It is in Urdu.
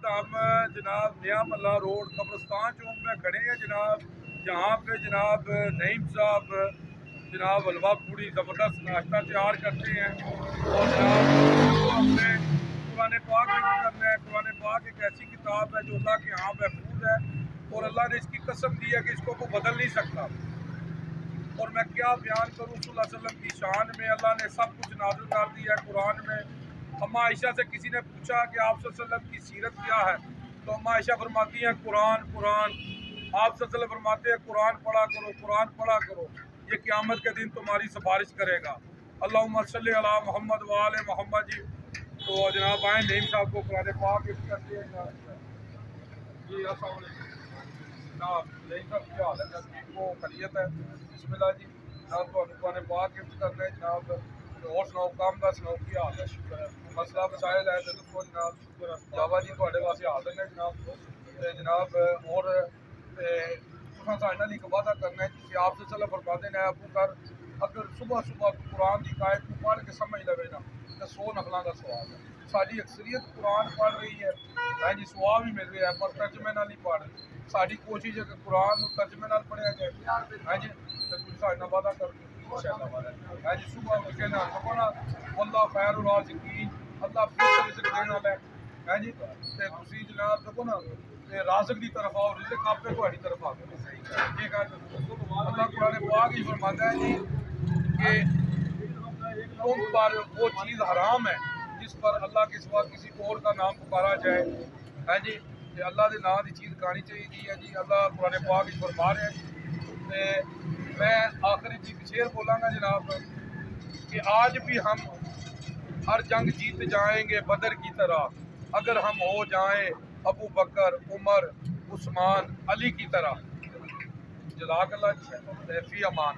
وقت ہم جناب نعیم اللہ روڈ قبرستان چوک میں کھڑے ہیں جناب، جہاں پہ جناب نعیم صاحب جناب حلوا پوری زبردست ناشتہ تیار کرتے ہیں، اور جناب ہم نے قرآن پاک کرنا ہے۔ قرآن پاک ایک ایسی کتاب ہے جو اللہ کے یہاں محفوظ ہے، اور اللہ نے اس کی قسم دی ہے کہ اس کو کوئی بدل نہیں سکتا۔ اور میں کیا بیان کروں صلی اللہ علیہ وسلم کی شان میں، اللہ نے سب کچھ نازل کر دیا ہے قرآن میں۔ اما عائشہ سے کسی نے پوچھا کہ آپ صلی اللہ علیہ وسلم کی سیرت کیا ہے، تو اما عائشہ فرماتی ہیں قرآن قرآن۔ آپ صلی اللہ علیہ وسلم فرماتے ہیں قرآن پڑھا کرو، قرآن پڑھا کرو، یہ قیامت کے دن تمہاری سفارش کرے گا۔ اللہم صلی علی محمد والے محمد جی۔ تو جناب آئیں نعیم صاحب کو قرآن پاک گفٹ کرتے ہیں۔ جی السلام علیکم جناب، نعیم صاحب کیا حال ہے؟ جب ٹھیک ہو، خیریت ہے؟ بسم اللہ جی، جناب کو قرآن پاک گفٹ کرنا ہے جناب۔ اور سناؤ، کام کا سناؤ، کیا حال ہے؟ شکر ہے، مسئلہ مسائل ہے تو جناب شکر ہے، جاواجی تھوڑے واسطے حاضر ہے جناب۔ اور ساڈے ایک وعدہ کرنا ہے کہ آپ سے چلو فرماتے ہیں ابو کر اگر صبح صبح قرآن کی آیت کو پڑھ کے سمجھ لے نا تو 100 نفلوں کا ثواب ہے۔ ساری اکثریت قرآن پڑھ رہی ہے، ہاں جی، ثواب بھی مل رہا ہے، پر ترجمے نال نہیں پڑھ رہی۔ ساری کوشش ہے کہ قرآن ترجمے نال پڑھیا جائے، ہاں جی، تو تم ساڈے وعدہ کر دو ہاں جی، صبح اٹھ کے نہ پڑھنا اللہ خیر الرازقین، اللہ بہتر رزق دینے والا ہے، ہاں جی، تے تسی جناب دیکھو نا رازق دی طرف آؤ، رزق آپ پہ تہاڈی طرف آ گیا۔ اللہ قرآن پاک ہی فرماتا ہے جی کہ تم پر وہ چیز حرام ہے جس پر اللہ کے سوا کسی اور کا نام پکارا جائے، ہاں جی، کہ اللہ دے نام دی چیز کھانی چاہیے جی ہے جی۔ اللہ قرآن پاک ہی فرما رہے ہیں۔ تے میں آخری جی شعر بولاں گا جناب کہ آج بھی ہم ہر جنگ جیت جائیں گے بدر کی طرح، اگر ہم ہو جائیں ابو بکر عمر عثمان علی کی طرح۔ جزاک اللہ، فی امان۔